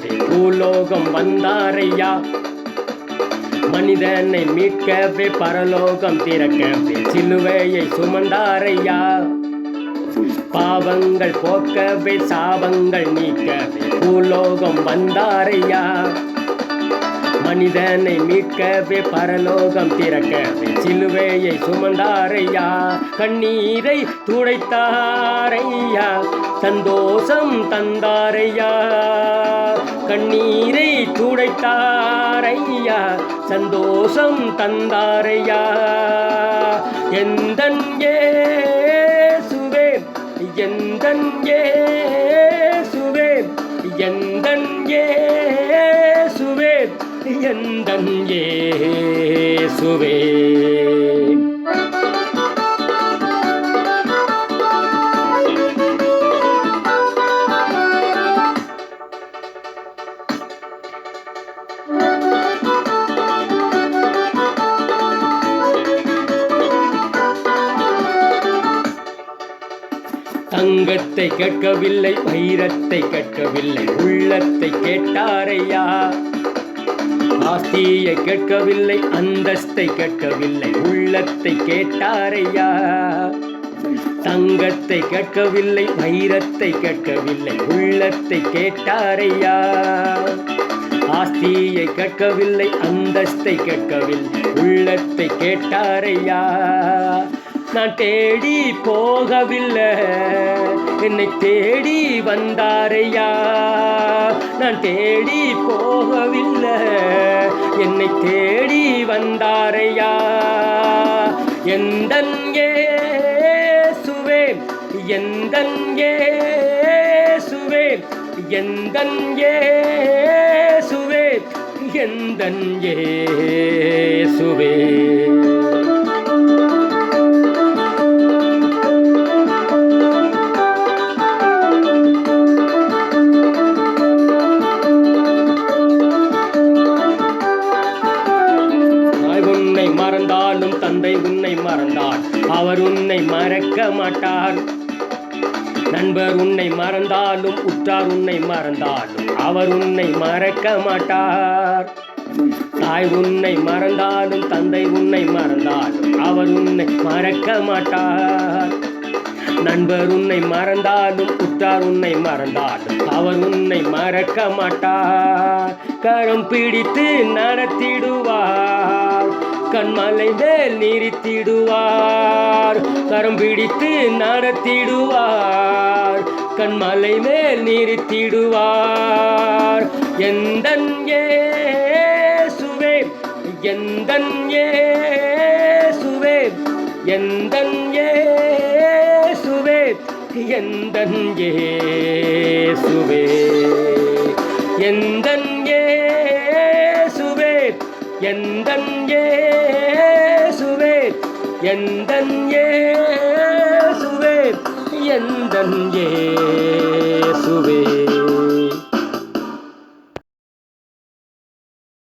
மீட்கவே பூலோகம் வந்தாரையா. மனிதனை மீட்கவே பரலோகம் திறக்கவே சிலுவையை சுமந்தாரையா. பாவங்கள் போக்கவே சாபங்கள் நீக்கவே பூலோகம் வந்தாரையா. மனிதனை மீட்கவே பரலோகம் திறக்கவே சிலுவையை சுமந்தாரையா. கண்ணீரை துடைத்தாரையா, சந்தோஷம் தந்தாரையா. கண்ணீரை துடைத்தாரையா, சந்தோஷம் தந்தாரையா. எந்தன் இயேசுவே, எந்தன் இயேசுவே, எந்தன் இயேசுவே, எந்தன் இயேசுவே. தங்கத்தை கேட்கவில்லை, வைரத்தை கேட்கவில்லை, உள்ளத்தை கேட்டாரையா. ஆஸ்தியை கேட்கவில்லை, அந்தஸ்தை கேட்கவில்லை, உள்ளத்தை கேட்டாரையா. தங்கத்தை கேட்கவில்லை, வைரத்தை கேட்கவில்லை, உள்ளத்தை கேட்டாரையா. ஆஸ்தியை கேட்கவில்லை, அந்தஸ்தை கேட்கவில்லை, உள்ளத்தை கேட்டாரையா. நான் தேடி போகவில்லை, என்னை தேடி வந்தாரையா. நான் தேடி போகவில்லை, என்னை தேடி வந்தாரையா. எந்தன் இயேசுவே, எந்தன் இயேசுவே, எந்தன் இயேசுவே, எந்தன் இயேசுவே. மறந்தாலும் தந்தை உன்னை மறந்தார், அவர் உன்னை மறக்க மாட்டார். நண்பர் உன்னை மறந்தாலும் உற்றார் உன்னை மறந்தாலும் அவர் உன்னை மறக்க மாட்டார். தாய் உன்னை மறந்தாலும் தந்தை உன்னை மறந்தாலும் அவர் உன்னை மறக்க மாட்டார். நண்பர் உன்னை மறந்தாலும் உற்றார் உன்னை மறந்தாலும் அவர் உன்னை மறக்க மாட்டார். கரம் பிடித்து நடத்திடுவார், கண்மலை மேல் நிறுத்திடுவார். கரம் பிடித்து நடத்திடுவார், கண்மலை மேல் நிறுத்திடுவார். எந்தன் இயேசுவே, எந்தன் இயேசுவே, எந்தன் இயேசுவே, எந்தன் இயேசுவே, எந்தன் இயேசுவே, எந்தன் இயேசுவே, எந்தன் இயேசுவே, எந்தன் இயேசுவே.